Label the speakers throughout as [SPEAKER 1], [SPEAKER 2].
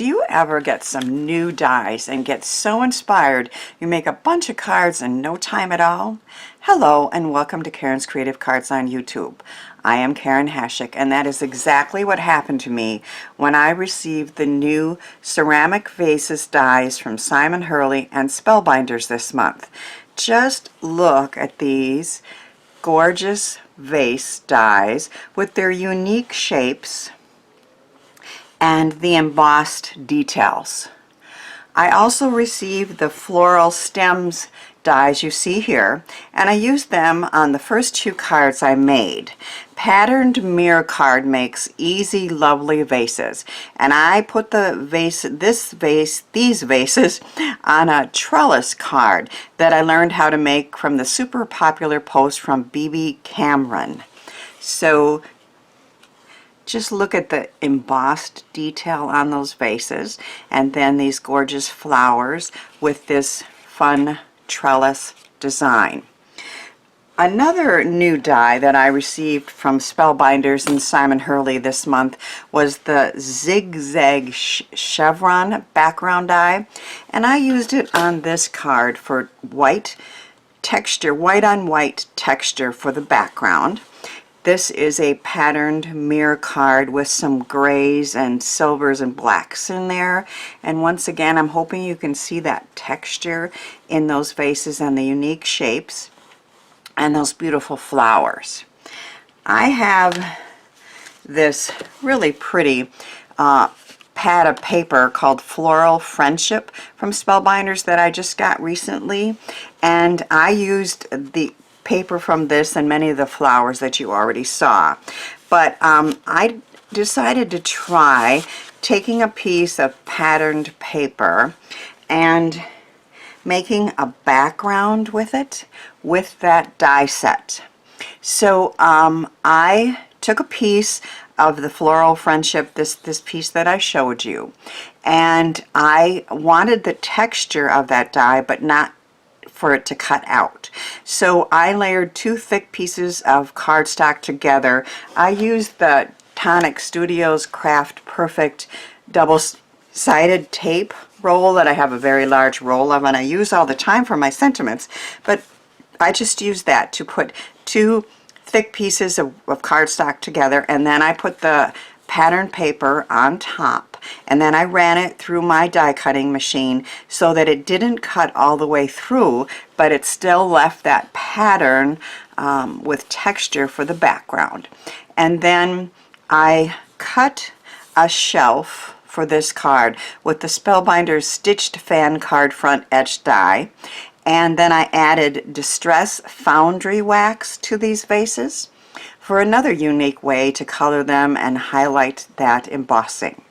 [SPEAKER 1] Do you ever get some new dies and get so inspired you make a bunch of cards in no time at all? Hello and welcome to Karen's Creative Cards on YouTube. I am Karen Hashik, and that is exactly what happened to me when I received the new Ceramic Vases dies from Hurley and Spellbinders this month. Just look at these gorgeous vase dies with their unique shapes and the embossed details. I also received the floral stems dies you see here, and I used them on the first two cards I made. Patterned mirror card makes easy, lovely vases, and I put these vases on a trellis card that I learned how to make from the super popular post from BB Cameron. So just look at the embossed detail on those vases, and then these gorgeous flowers with this fun trellis design. Another new die that I received from Spellbinders and Hurley this month was the zigzag chevron background die, and I used it on this card for white texture, white on white texture for the background. This is a patterned mirror card with some grays and silvers and blacks in there. And once again, I'm hoping you can see that texture in those vases and the unique shapes and those beautiful flowers. I have this really pretty pad of paper called Floral Friendship from Spellbinders that I just got recently. And I used the paper from this and many of the flowers that you already saw, but I decided to try taking a piece of patterned paper and making a background with it with that die set. So I took a piece of the Floral Friendship, this piece that I showed you, and I wanted the texture of that die but not for it to cut out. So I layered two thick pieces of cardstock together. I used the Tonic Studios Craft Perfect double-sided tape roll that I have a very large roll of, and I use all the time for my sentiments, but I just used that to put two thick pieces of cardstock together, and then I put the patterned paper on top, and then I ran it through my die cutting machine so that it didn't cut all the way through, but it still left that pattern with texture for the background. And then I cut a shelf for this card with the Spellbinders Stitched Fan Card Front Etched die, and then I added Distress Foundry wax to these vases for another unique way to color them and highlight that embossing.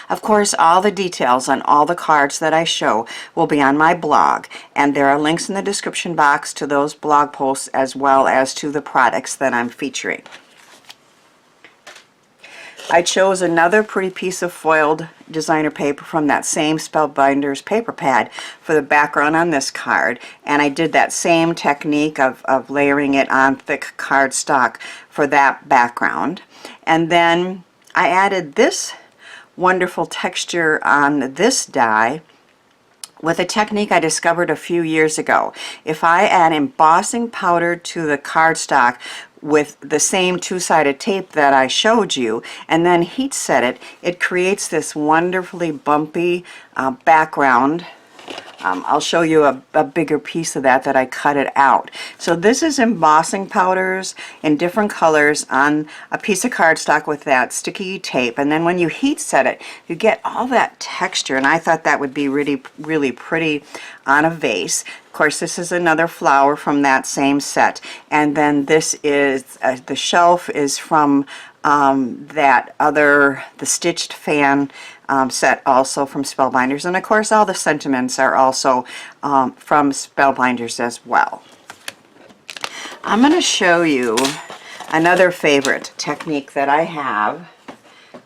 [SPEAKER 1] Of course, all the details on all the cards that I show will be on my blog, and there are links in the description box to those blog posts as well as to the products that I'm featuring. I chose another pretty piece of foiled designer paper from that same Spellbinders paper pad for the background on this card, and I did that same technique of layering it on thick cardstock for that background. And then I added this wonderful texture on this die with a technique I discovered a few years ago. If I add embossing powder to the cardstock with the same two-sided tape that I showed you and then heat set it, it creates this wonderfully bumpy background. I'll show you a bigger piece of that I cut it out. So this is embossing powders in different colors on a piece of cardstock with that sticky tape, and then when you heat set it you get all that texture, and I thought that would be really, really pretty on a vase. Of course, this is another flower from that same set, and then this is the shelf is from the Stitched Fan set also from Spellbinders, and of course all the sentiments are also from Spellbinders as well. I'm going to show you another favorite technique that I have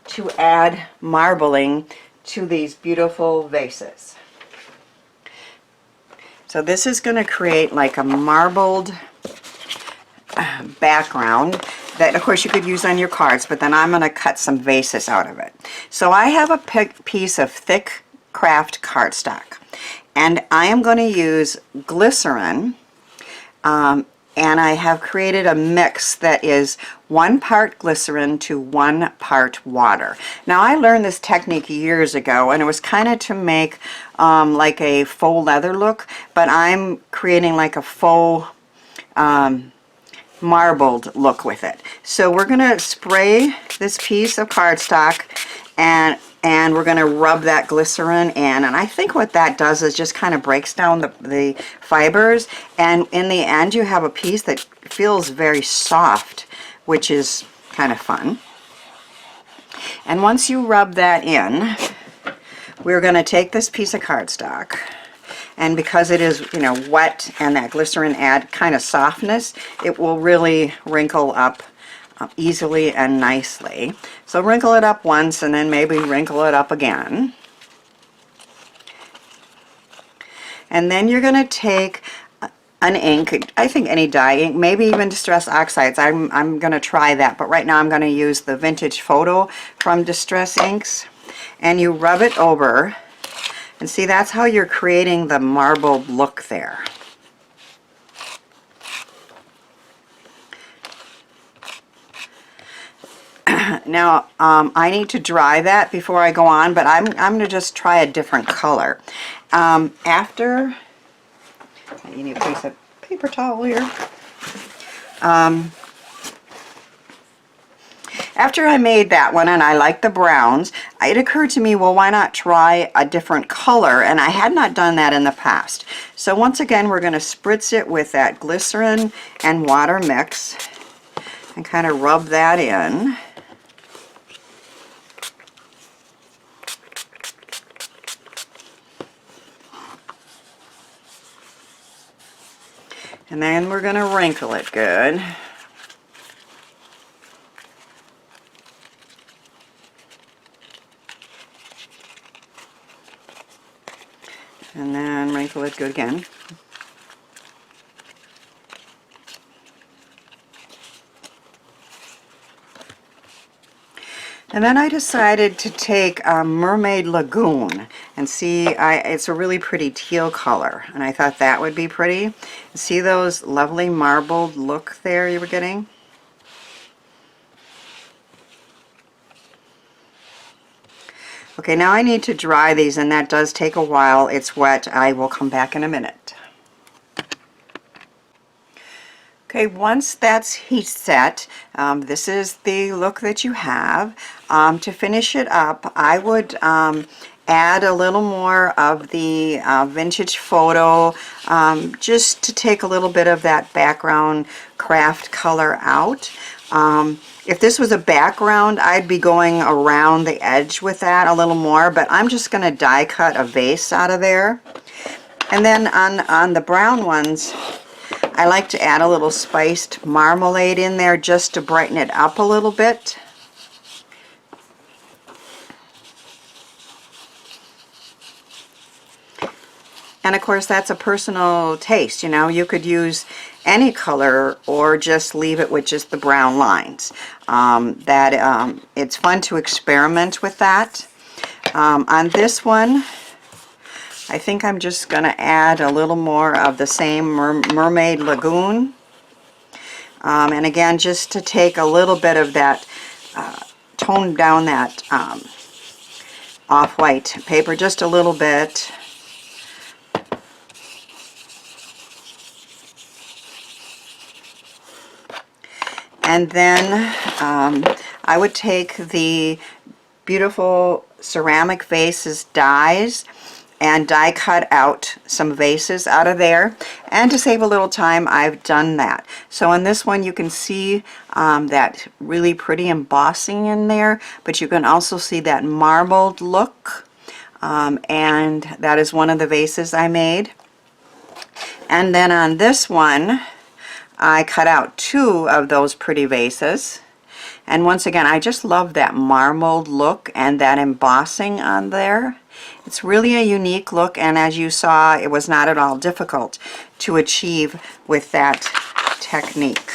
[SPEAKER 1] to add marbling to these beautiful vases. So this is going to create like a marbled background, that of course you could use on your cards, but then I'm going to cut some vases out of it. So I have a piece of thick craft cardstock, and I am going to use glycerin, and I have created a mix that is 1 part glycerin to 1 part water. Now I learned this technique years ago, and it was kind of to make like a faux leather look, but I'm creating like a faux marbled look with it. So we're going to spray this piece of cardstock, and we're going to rub that glycerin in, and I think what that does is just kind of breaks down the fibers, and in the end you have a piece that feels very soft, which is kind of fun. And once you rub that in, we're going to take this piece of cardstock, and because it is, you know, wet and that glycerin add kind of softness, it will really wrinkle up easily and nicely. So wrinkle it up once and then maybe wrinkle it up again. And then you're going to take an ink, I think any dye ink, maybe even Distress Oxides. I'm going to try that, but right now I'm going to use the Vintage Photo from Distress Inks. And you rub it over, and see, that's how you're creating the marbled look there. Now I need to dry that before I go on, but I'm going to just try a different color. After, you need a piece of paper towel here. After I made that one and I liked the browns, it occurred to me, well, why not try a different color? And I had not done that in the past. So once again, we're going to spritz it with that glycerin and water mix and kind of rub that in. And then we're going to wrinkle it good. And then wrinkle it good again. And then I decided to take Mermaid Lagoon, and see, it's a really pretty teal color, and I thought that would be pretty. See those lovely marbled look there you were getting? Okay, now I need to dry these, and that does take a while. It's wet. I will come back in a minute. Okay, once that's heat set, this is the look that you have. To finish it up, I would add a little more of the Vintage Photo, just to take a little bit of that background craft color out. If this was a background, I'd be going around the edge with that a little more, but I'm just going to die cut a vase out of there. And then on the brown ones, I like to add a little spiced marmalade in there just to brighten it up a little bit. And of course, that's a personal taste. You know, you could use any color or just leave it with just the brown lines. It's fun to experiment with that. On this one, I think I'm just going to add a little more of the same Mermaid Lagoon. And again, just to take a little bit of that, tone down that off-white paper just a little bit. And then I would take the beautiful Ceramic Vases dies and die cut out some vases out of there. And to save a little time, I've done that. So in this one, you can see that really pretty embossing in there, but you can also see that marbled look. And that is one of the vases I made. And then on this one, I cut out 2 of those pretty vases. And once again, I just love that marbled look and that embossing on there. It's really a unique look, and as you saw, it was not at all difficult to achieve with that technique.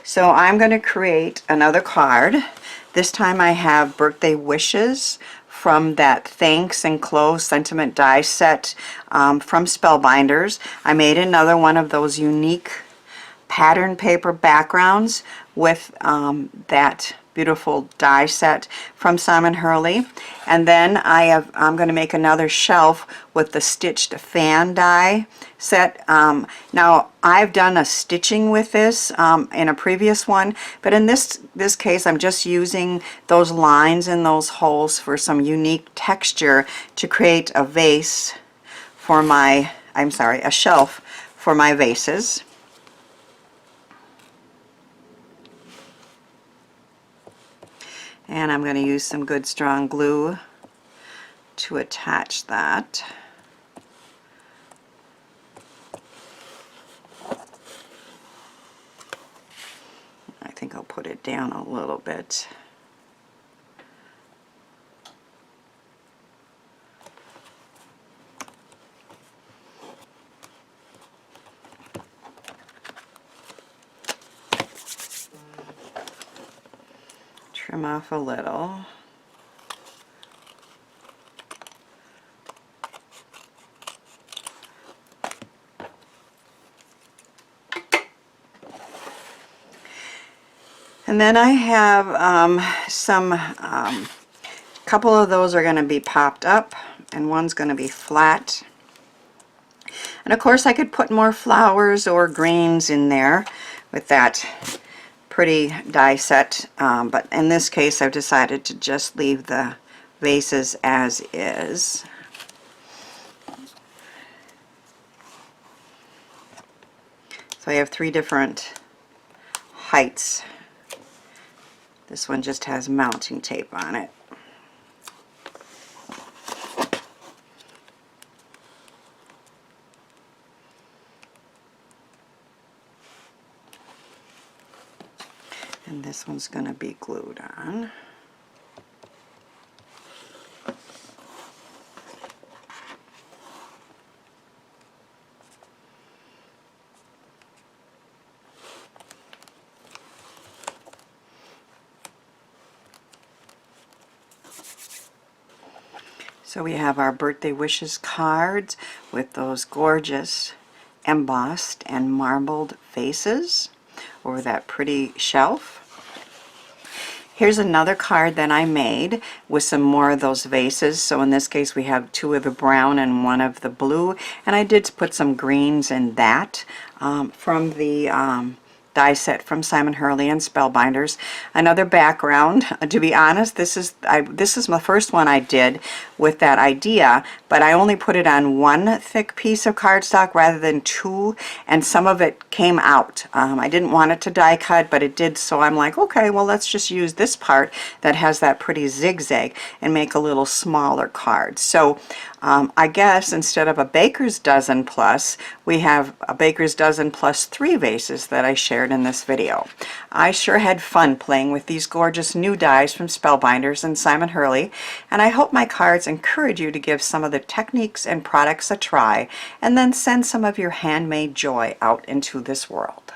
[SPEAKER 1] So I'm going to create another card. This time I have birthday wishes from that Thanks Enclosed Sentiment die set from Spellbinders. I made another one of those unique pattern paper backgrounds with that beautiful die set from Simon Hurley. And then I'm going to make another shelf with the stitched fan die set. Now I've done a stitching with this in a previous one, but in this case I'm just using those lines in those holes for some unique texture to create a vase for my, a shelf for my vases. And I'm going to use some good strong glue to attach that. I think I'll put it down a little bit. Trim off a little. And then I have couple of those are going to be popped up and one's going to be flat. And of course I could put more flowers or greens in there with that pretty die set, but in this case I've decided to just leave the vases as is. So I have 3 different heights. This one just has mounting tape on it. And this one's going to be glued on. So we have our birthday wishes cards with those gorgeous embossed and marbled faces over that pretty shelf. Here's another card that I made with some more of those vases. So in this case we have 2 of the brown and 1 of the blue, and I did put some greens in that from the die set from Simon Hurley and Spellbinders. Another background. To be honest, this is my first one I did with that idea, but I only put it on 1 thick piece of cardstock rather than 2, and some of it came out. I didn't want it to die cut, but it did, so I'm like, okay, well let's just use this part that has that pretty zigzag and make a little smaller card. So I guess instead of a baker's dozen plus, we have a baker's dozen plus 3 vases that I shared in this video. I sure had fun playing with these gorgeous new dies from Spellbinders and Simon Hurley, and I hope my cards encourage you to give some of the techniques and products a try, and then send some of your handmade joy out into this world.